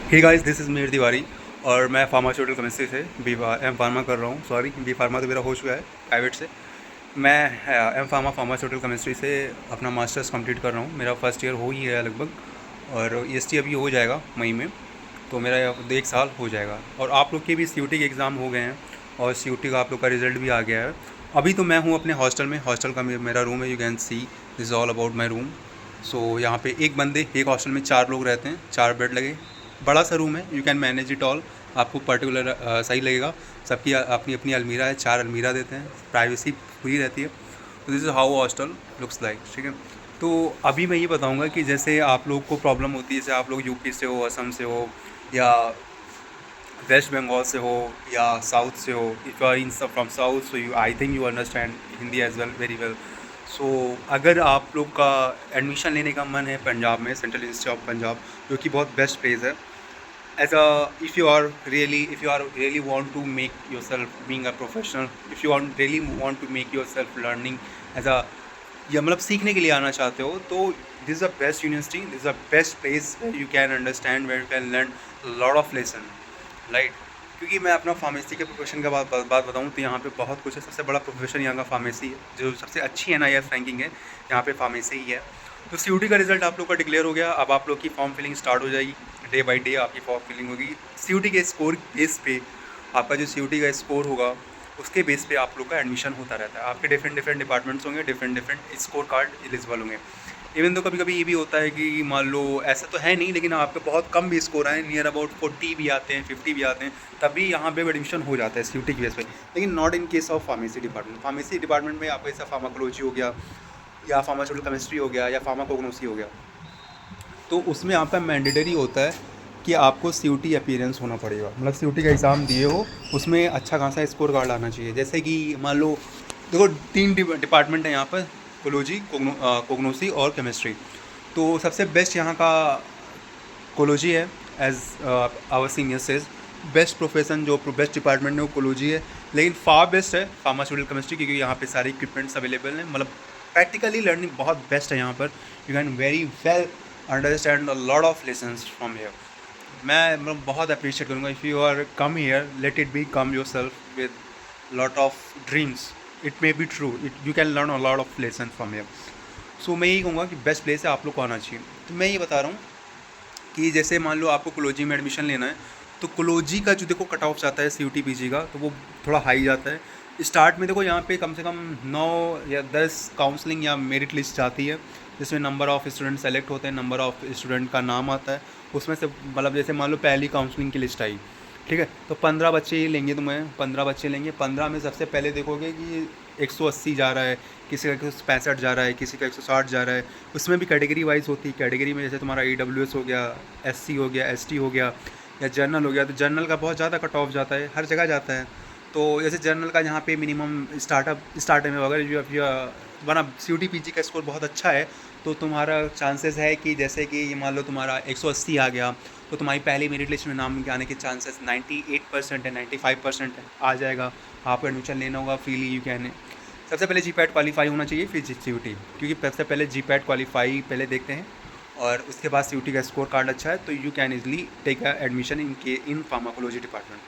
Hey guys, this is Mir Tiwari और मैं pharmaceutical chemistry से एम फार्मा कर रहा हूँ। सॉरी, बी फार्मा तो मेरा हो चुका है प्राइवेट से। मैं एम फार्मा फार्मास्यूटिकल केमिस्ट्री से अपना मास्टर्स कंप्लीट कर रहा हूँ। मेरा फर्स्ट ईयर हो ही गया लगभग, और ईएसटी अभी हो जाएगा मई में, तो मेरा 1 साल हो जाएगा। और आप लोग के भी सीयूटी के एग्ज़ाम हो गए हैं और सीयूटी का आप लोग का रिज़ल्ट भी आ गया है। अभी तो मैं हूँ अपने हॉस्टल में। हॉस्टल का मेरा रूम है, you can see this is all about my room. So यहाँ पे एक हॉस्टल में 4 लोग रहते हैं, 4 बेड लगे, बड़ा सा रूम है, you can manage it all. आपको पर्टिकुलर सही लगेगा। सबकी अपनी अपनी अलमीरा है, 4 अलमीरा देते हैं, प्राइवेसी पूरी रहती है। तो this is how hostel looks like, ठीक है। तो अभी मैं ये बताऊंगा कि जैसे आप लोग को प्रॉब्लम होती है, जैसे आप लोग यूपी से हो, असम से हो, या वेस्ट बंगाल से हो, या साउथ से हो। If you are in from south, so you I think you understand Hindi as well, very well. So अगर आप लोग का एडमिशन लेने का मन है पंजाब में, सेंट्रल इंस्टीट्यूट ऑफ पंजाब, जो कि बहुत बेस्ट प्लेस है, as a if you are really want to make yourself being a professional, if you want to make yourself learning as a, या मतलब सीखने के लिए आना चाहते हो, तो this is the best university, this is the best place where you can understand, where you can learn lot of lesson, right. क्योंकि मैं अपना फार्मेसी के प्रोफेशन का बात बताऊँ तो यहाँ पे बहुत कुछ है। सबसे बड़ा प्रोफेशन यहाँ का फार्मेसी है, जो सबसे अच्छी NIS रैंकिंग है यहाँ पे फार्मेसी ही है। तो सीयूटी का रिजल्ट आप लोग का डिक्लेयर हो गया। अब आप लोग की फॉर्म फिलिंग स्टार्ट हो जाएगी, डे बाई डे आपकी फॉर्म फिलिंग होगी। सीयूटी के स्कोर बेस पे आपका जो सीयूटी का स्कोर होगा, उसके बेस पे आप लोग का एडमिशन होता रहता है। आपके डिफरेंट डिफरेंट डिपार्टमेंट्स होंगे, different different score card eligible होंगे। इवन तो कभी कभी ये भी होता है कि मान लो, ऐसा तो है नहीं, लेकिन आपके बहुत कम भी स्कोर आए, नियर अबाउट 40 भी आते हैं, 50 भी आते हैं, तभी यहाँ पे एडमिशन हो जाता है सीयूटी की बेस पे। लेकिन not in case of pharmacy department. Pharmacy department में आपका जैसा फार्माकोलॉजी हो गया, या फार्मास्यूटिकल केमिस्ट्री हो गया, या फार्माकोग्नोसी हो गया, तो उसमें आपका मैंडेटरी होता है कि आपको सीयूटी अपीयरेंस होना पड़ेगा। मतलब सीयूटी का एग्ज़ाम दिए हो, उसमें अच्छा खासा स्कोर कार्ड आना चाहिए। जैसे कि मान लो, देखो 3 डिपार्टमेंट है यहाँ पर, कोलॉजी, कोग्नोसी और केमिस्ट्री। तो सबसे बेस्ट यहाँ का कोलॉजी है, as our senior says. Best profession, जो बेस्ट डिपार्टमेंट है वो कोलॉजी है। लेकिन फार बेस्ट है फार्मास्यूटिकल केमिस्ट्री, क्योंकि यहाँ पे सारे इक्विपमेंट्स अवेलेबल हैं। मतलब प्रैक्टिकली लर्निंग बहुत बेस्ट है यहाँ पर। You can very well understand a lot of lessons from here. मैं मतलब बहुत अप्रिशिएट करूँगा, if you are come here, let it be come your self with lot of dreams. It may be true, it you can learn a lot of lesson from here. So मैं यही कहूँगा कि best place है, आप लोग को आना चाहिए। तो मैं ये बता रहा हूँ कि जैसे मान लो आपको कोलॉजी में एडमिशन लेना है, तो कोलॉजी का जो देखो कट ऑफ जाता है सीयूटी पीजी का, तो वो थोड़ा हाई जाता है। स्टार्ट में देखो यहाँ पे कम से कम 9 या 10 काउंसलिंग या मेरिट लिस्ट जाती है, जिसमें नंबर ऑफ़ स्टूडेंट सेलेक्ट होते हैं, नंबर ऑफ़ स्टूडेंट का नाम आता है उसमें से। मतलब जैसे मान लो पहली काउंसलिंग की लिस्ट आई, ठीक है, तो 15 बच्चे ही लेंगे, तुम्हें 15 बच्चे लेंगे। 15 में सबसे पहले देखोगे कि 180 जा रहा है, किसी का 165 जा रहा है, किसी का 160 जा रहा है। उसमें भी कैटेगरी वाइज होती है। कैटेगरी में जैसे तुम्हारा EWS हो गया, SC हो गया, ST हो गया, या जर्नल हो गया, तो जर्नल का बहुत ज़्यादा कट ऑफ जाता है, हर जगह जाता है। तो जैसे जर्नल का यहाँ पे मिनिमम स्टार्ट में अगर जो तुम्हारा सीयूटी पीजी का स्कोर बहुत अच्छा है, तो तुम्हारा चांसेस है कि जैसे कि ये मान लो तुम्हारा 180 आ गया, तो तुम्हारी पहली मेरिट लिस्ट में नाम आने के चांसेस 98% है, 95% है, आ जाएगा। आपको एडमिशन लेना होगा फ्रीली, यू कैन। सबसे पहले जीपैट क्वालीफाई होना चाहिए, फिर सीयूटी, क्योंकि सबसे पहले जीपैट क्वालीफाई पहले देखते हैं, और उसके बाद सीयूटी का स्कोर कार्ड अच्छा है तो you can easily take admission in pharmacology department.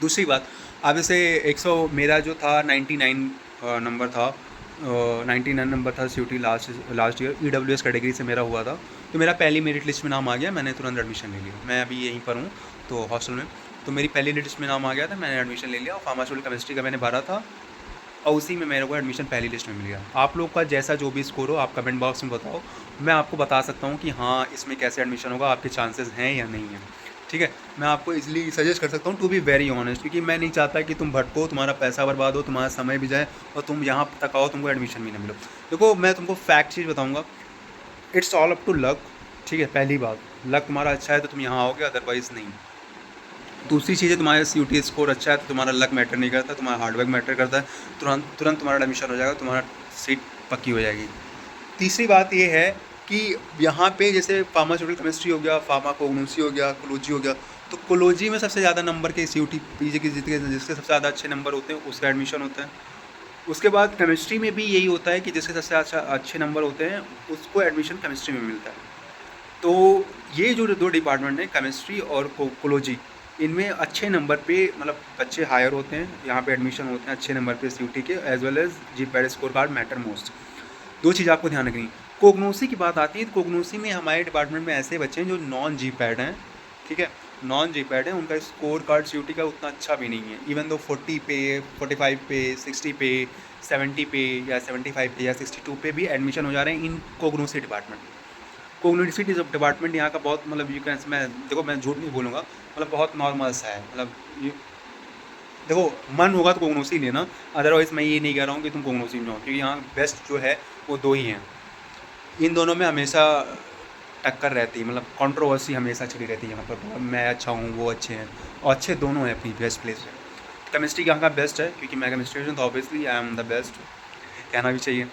दूसरी बात, अब जैसे 100 मेरा जो था 99 नंबर था, 99 नंबर था CUET last year, EWS category से मेरा हुआ था। तो मेरा पहली मेरिट लिस्ट में नाम आ गया, मैंने तुरंत एडमिशन ले लिया। मैं अभी यहीं पर हूँ तो हॉस्टल में, तो मेरी पहली लिस्ट में नाम आ गया था, मैंने एडमिशन ले लिया। और फार्मास्यूटिकल केमिस्ट्री का मैंने भरा था, और उसी में मेरे को एडमिशन पहली लिस्ट में मिल गया। आप लोग का जैसा जो भी स्कोर हो, आप कमेंट बॉक्स में बताओ, मैं आपको बता सकता हूँ कि हाँ इसमें कैसे एडमिशन होगा, आपके चांसेस हैं या नहीं है, ठीक है। मैं आपको इजीली सजेस्ट कर सकता हूँ, टू बी वेरी ऑनेस्ट, क्योंकि मैं नहीं चाहता कि तुम भटको, तुम्हारा पैसा बर्बाद हो, तुम्हारा समय भी जाए, और तुम यहाँ तक आओ तुमको एडमिशन भी ना मिलो। देखो मैं तुमको फैक्ट चीज़ बताऊँगा, it's all up to luck, ठीक है। पहली बात, लक तुम्हारा अच्छा है तो तुम यहाँ आओगे, अदरवाइज़ नहीं। दूसरी चीज़ है, तुम्हारा सीयूटी स्कोर अच्छा है तो तुम्हारा लक मैटर नहीं करता, तुम्हारा हार्डवर्क मैटर करता है। तुरंत तुरंत तुम्हारा एडमिशन हो जाएगा, तुम्हारा सीट पक्की हो जाएगी। तीसरी बात ये है कि यहाँ पे जैसे फार्मास्यूटिकल केमिस्ट्री हो गया, फार्माकोग्नोसी हो गया, कोलॉजी हो गया, तो कोलॉजी में सबसे ज़्यादा नंबर के सीयूटी पीजी के जिसके सबसे ज़्यादा अच्छे नंबर होते हैं उसका एडमिशन होता है। उसके बाद केमिस्ट्री में भी यही होता है कि जिसके सबसे अच्छे नंबर होते हैं उसको एडमिशन केमिस्ट्री में मिलता है। तो ये जो दो डिपार्टमेंट हैं केमिस्ट्री और कोकोलॉजी, इनमें अच्छे नंबर पे मतलब बच्चे हायर होते हैं, यहाँ पे एडमिशन होते हैं अच्छे नंबर पे सीयूटी के, as well as GPAT score card matter most. दो चीज़ आपको ध्यान रखनी। कोगनोसी की बात आती है तो कोगनोसी में हमारे डिपार्टमेंट में ऐसे बच्चे हैं जो नॉन जीपैड हैं, ठीक है, नॉन जीपैड है, उनका स्कोर कार्ड सीयूटी का उतना अच्छा भी नहीं है। इवन दो 40 पे, 45 पे, 60 पे, 70 पे या 75 पे या 62 पे भी एडमिशन हो जा रहे हैं इन कोगनोसी डिपार्टमेंट। कोग्निटिव डिपार्टमेंट यहाँ का बहुत मतलब यू कैन, मैं देखो मैं झूठ नहीं बोलूँगा, मतलब बहुत नॉर्मल सा है। मतलब ये देखो मन होगा तो कोग्नोसी लेना, अदरवाइज़ मैं ये नहीं कह रहा हूँ कि तुम कोग्नोसी में जाओ, क्योंकि यहाँ बेस्ट जो है वो दो ही हैं। इन दोनों में हमेशा टक्कर रहती है, मतलब कंट्रोवर्सी हमेशा चली रहती है यहाँ पर, मैं अच्छा हूँ वो अच्छे हैं, और अच्छे दोनों हैं अपनी बेस्ट प्लेस पे। केमिस्ट्री यहाँ का बेस्ट है क्योंकि मैं केमिस्ट्री तो obviously I am the best, कहना भी चाहिए।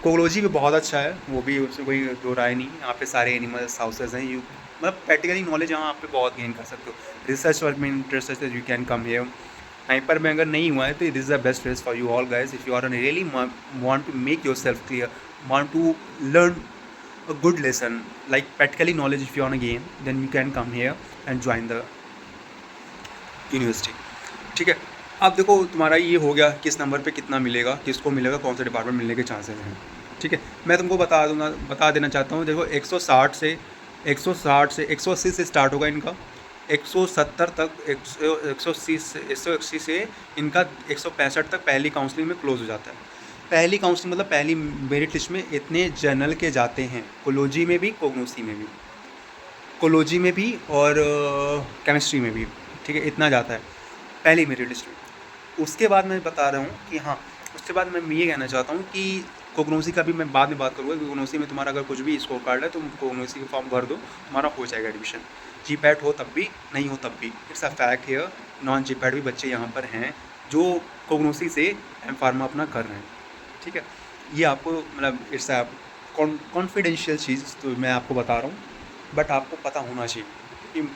कोकोलॉजी भी बहुत अच्छा है, वो भी उसमें कोई दो राय नहीं। यहाँ पे सारे एनिमल्स हाउसेज हैं, यू मतलब प्रैक्टिकली नॉलेज यहाँ आप पे बहुत गेन कर सकते हो। रिसर्च वर्क में इंटरेस्ट है, यू कैन कम हियर। यहाँ पर में अगर नहीं हुआ है तो this is the best place for you all guys, if you are really want to make yourself clear, want to learn a good lesson like practically knowledge if you want to gain, then you can come here and join the university. ठीक है, अब देखो तुम्हारा ये हो गया किस number पे कितना मिलेगा, किसको मिलेगा, कौन सा डिपार्टमेंट मिलने के चांसेस हैं। ठीक है, मैं तुमको बता देना चाहता हूँ। देखो 160 से 180 से स्टार्ट होगा इनका, 170 तक 180 से इनका 165 तक पहली काउंसलिंग में क्लोज हो जाता है। पहली काउंसलिंग मतलब पहली मेरिट लिस्ट में इतने जनरल के जाते हैं, कोलॉजी में भी, कोग्नोसी में भी, कोलॉजी में भी और केमिस्ट्री में भी। ठीक है, इतना जाता है पहली मेरिट लिस्ट में। उसके बाद मैं बता रहा हूँ कि हाँ, उसके बाद मैं ये कहना चाहता हूँ कि कोग्नोसी का भी मैं बाद में बात करूँगा। कोग्नोसी में तुम्हारा अगर कुछ भी स्कोर कार्ड है, तुम कोग्नोसी का फॉर्म भर दो, तुम्हारा हो जाएगा एडमिशन। जीपैट हो तब भी, नहीं हो तब भी, it's a fact here. Non GPAT भी बच्चे यहाँ पर हैं जो कोग्नोसी से एम फार्मा अपना कर रहे हैं। ठीक है, ये आपको मतलब इट्स अ कॉन्फिडेंशियल चीज़ तो मैं आपको बता रहा हूँ, बट आपको पता होना चाहिए।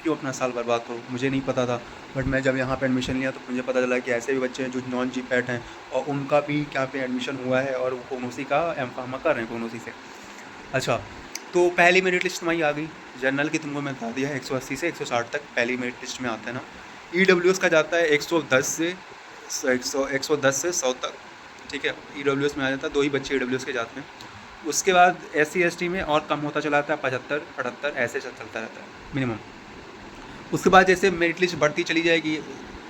क्यों अपना साल बर्बाद करो, मुझे नहीं पता था, बट मैं जब यहाँ पे एडमिशन लिया तो मुझे पता चला कि ऐसे भी बच्चे हैं जो नॉन जीपैट हैं और उनका भी यहाँ पे एडमिशन हुआ है और वो कोग्नोसी का एम फार्मा कर रहे हैं कोग्नोसी से। अच्छा, तो पहली मेरिट लिस्ट तुम्हारी आ गई। जनरल की तुमको मैं बता दिया 180 से 160 तक पहली मेरिट लिस्ट में आता है ना। EWS का जाता है 110 से 100 तक। ठीक है, EWS में आ जाता है, दो ही बच्चे EWS के जाते हैं। उसके बाद SC ST में और कम होता चला जाता है, 75 78 ऐसे चलता रहता है मिनिमम। उसके बाद जैसे मेरिट लिस्ट बढ़ती चली जाएगी,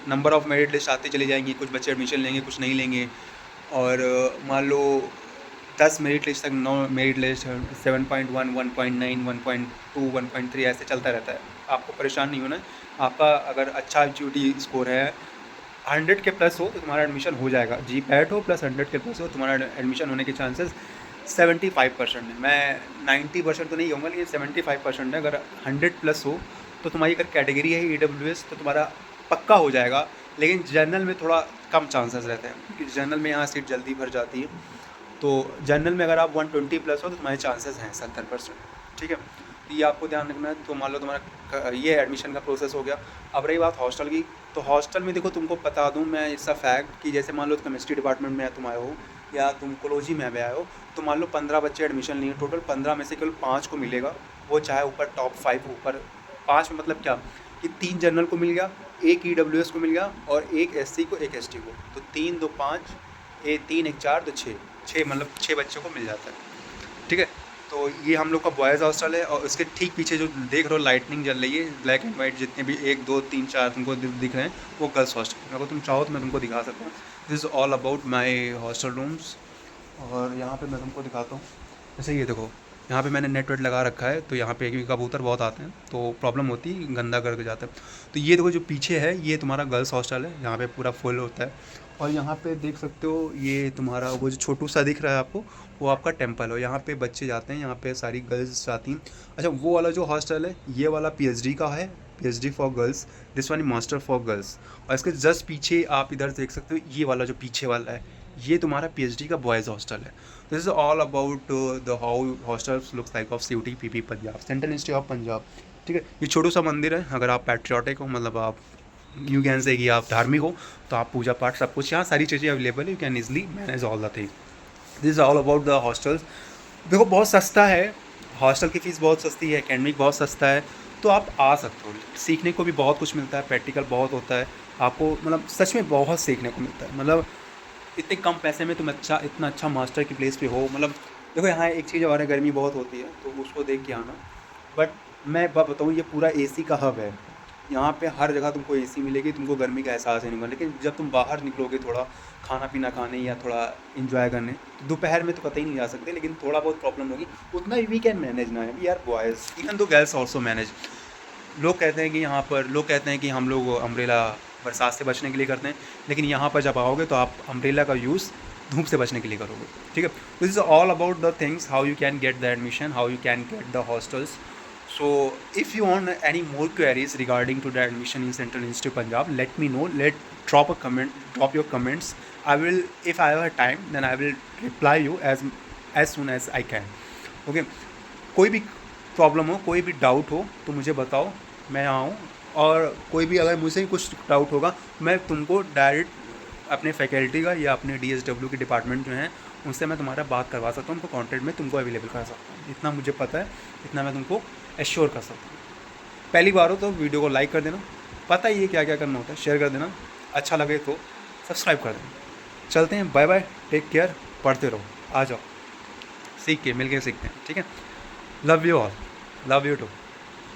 नंबर ऑफ़ मेरिट लिस्ट आती चली जाएंगी, कुछ बच्चे एडमिशन लेंगे, कुछ नहीं लेंगे। और मान लो 10 मेरिट लिस्ट तक 9 मेरिट लिस्ट 7.1 1.9 1.2 1.3 ऐसे चलता रहता है। आपको परेशान नहीं होना है। आपका अगर अच्छा GOT स्कोर है 100 के प्लस हो तो तुम्हारा एडमिशन हो जाएगा। जीपैट हो प्लस 100 के प्लस हो, तुम्हारा एडमिशन होने के चांसेस 75% है। मैं 90% तो नहीं कहूँगा, लेकिन 75% है। अगर 100 प्लस हो तो तुम्हारी अगर कैटेगरी है EWS तो तुम्हारा पक्का हो जाएगा। लेकिन जनरल में थोड़ा कम चांसेस रहते हैं, क्योंकि जनरल में यहाँ सीट जल्दी भर जाती है। तो जनरल में अगर आप 120 प्लस हो तो तुम्हारे चांसेस हैं 70%। ठीक है, ये आपको ध्यान रखना है। तो मान लो तुम्हारा ये एडमिशन का प्रोसेस हो गया। अब रही बात हॉस्टल की, तो हॉस्टल में देखो तुमको बता दूं मैं इसका फैक्ट कि जैसे मान लो केमिस्ट्री डिपार्टमेंट में तुम आए हो या तुम कोलॉजी में आए हो, तो मान लो 15 बच्चे एडमिशन लिए, टोटल 15 में से केवल 5 को मिलेगा। वो चाहे ऊपर टॉप 5 ऊपर 5 में मतलब क्या कि 3 जनरल को मिल गया, 1 EWS को मिल गया और 1 SC को 1 ST को। तो 3 2 5 3 1 4 तो 6 मतलब 6 बच्चों को मिल जाता है। ठीक है, तो ये हम लोग का बॉयज़ हॉस्टल है। और उसके ठीक पीछे जो देख रहे हो लाइटनिंग जल रही है, ब्लैक एंड वाइट जितने भी 1 2 3 4 तुमको दिख रहे हैं, वो गर्ल्स हॉस्टल। अगर तुम चाहो तो मैं तुमको दिखा सकता हूँ। This is all about my hostel rooms. और यहाँ पे मैं तुमको दिखाता हूँ। जैसे ये देखो, यहाँ पे मैंने नेट वेट लगा रखा है, तो यहाँ पे कबूतर बहुत आते हैं तो प्रॉब्लम होती है, गंदा करके जाता है। तो ये देखो जो पीछे है, ये तुम्हारा गर्ल्स हॉस्टल है, यहाँ पे पूरा फुल होता है। और यहाँ पे देख सकते हो, ये तुम्हारा वो जो छोटू सा दिख रहा है आपको, वो आपका टेम्पल हो। यहाँ पे बच्चे जाते हैं, यहाँ पे सारी गर्ल्स जाती हैं। अच्छा, वो वाला जो हॉस्टल है, ये वाला PhD का है, PhD for girls, this one master for girls. और इसके जस्ट पीछे आप इधर देख सकते हो, ये वाला जो पीछे वाला है, ये तुम्हारा PhD का बॉयज़ हॉस्टल है। This is all about the how hostels looks like of CUT PP Punjab, central institute of Punjab. ठीक है, ये छोटू सा मंदिर है। अगर आप पैट्रियाटिक हो, मतलब आप यू कैन से कि आप धार्मिक हो, तो आप पूजा पाठ सब कुछ यहाँ सारी चीज़ें अवेलेबल है। You can easily manage all the thing. This is all about the hostels. देखो बहुत सस्ता है हॉस्टल की फ़ीस बहुत सस्ती है, एकेडमिक बहुत सस्ता है, तो आप आ सकते हो। सीखने को भी बहुत कुछ मिलता है, प्रैक्टिकल बहुत होता है, आपको मतलब सच में बहुत सीखने को मिलता है। मतलब इतने कम पैसे में तुम इतना अच्छा मास्टर की प्लेस पे हो। मतलब देखो यहाँ एक चीज़ और है, गर्मी बहुत होती है तो उसको देख के आना। बट मैं बात बताऊँ, ये पूरा एसी का हब है। यहाँ पे हर जगह तुमको एसी मिलेगी, तुमको गर्मी का एहसास ही नहीं होगा। लेकिन जब तुम बाहर निकलोगे थोड़ा खाना पीना खाने या थोड़ा इंजॉय करने, तो दोपहर में तो कतई नहीं जा सकते, लेकिन थोड़ा बहुत प्रॉब्लम होगी। उतना वी कैन मैनेज ना है यार, boys even though girls also manage. लोग कहते हैं कि हम लोग अम्ब्रेला बरसात से बचने के लिए करते हैं, लेकिन यहाँ पर जब आओगे तो आप अम्ब्रेला का यूज़ धूप से बचने के लिए करोगे। ठीक है, this is all about the things, how you can get the admission, how you can get the hostels. So if you want any more queries regarding to the admission in Central Institute Punjab, let me know. Drop your comments. I will, if I have time, then I will reply you as soon as I can. Okay. कोई भी problem हो, कोई भी doubt हो तो मुझे बताओ, मैं यहाँ हूँ। और कोई भी अगर मुझसे कुछ डाउट होगा, मैं तुमको डायरेक्ट अपने फैकल्टी का या अपने DSW के डिपार्टमेंट जो हैं उनसे मैं तुम्हारा बात करवा सकता हूँ, उनको कॉन्टैक्ट में तुमको अवेलेबल करा सकता हूँ। इतना मुझे पता है, इतना मैं तुमको एश्योर कर सकता हूँ। पहली बार हो तो वीडियो को लाइक कर देना, पता ही है क्या क्या करना होता है, शेयर कर देना, अच्छा लगे तो सब्सक्राइब कर देना। चलते हैं, बाय बाय, टेक केयर, पढ़ते रहो, आ जाओ, सीख के मिल के सीखते हैं। ठीक है, love you all, love you to.